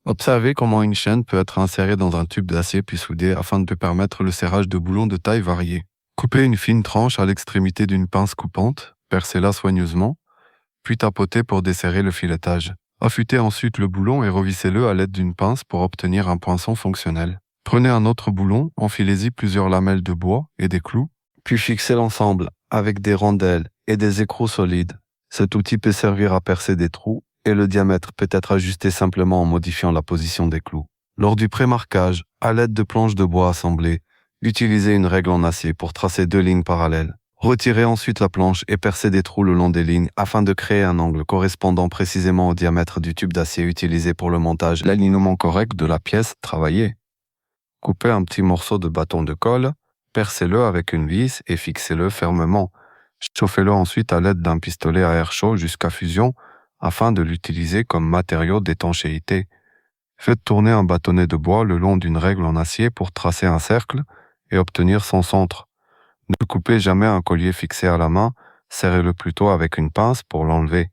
Observez comment une chaîne peut être insérée dans un tube d'acier puis soudée afin de permettre le serrage de boulons de taille variée. Coupez une fine tranche à l'extrémité d'une pince coupante, percez-la soigneusement, puis tapotez pour desserrer le filetage. Affûtez ensuite le boulon et revissez-le à l'aide d'une pince pour obtenir un poinçon fonctionnel. Prenez un autre boulon, enfilez-y plusieurs lamelles de bois et des clous, puis fixez l'ensemble avec des rondelles et des écrous solides. Cet outil peut servir à percer des trous et le diamètre peut être ajusté simplement en modifiant la position des clous. Lors du pré-marquage, à l'aide de planches de bois assemblées, utilisez une règle en acier pour tracer deux lignes parallèles. Retirez ensuite la planche et percez des trous le long des lignes afin de créer un angle correspondant précisément au diamètre du tube d'acier utilisé pour le montage. L'alignement correct de la pièce travaillée. Coupez un petit morceau de bâton de colle, percez-le avec une vis et fixez-le fermement. Chauffez-le ensuite à l'aide d'un pistolet à air chaud jusqu'à fusion afin de l'utiliser comme matériau d'étanchéité. Faites tourner un bâtonnet de bois le long d'une règle en acier pour tracer un cercle et obtenir son centre. Ne coupez jamais un collier fixé à la main, serrez-le plutôt avec une pince pour l'enlever.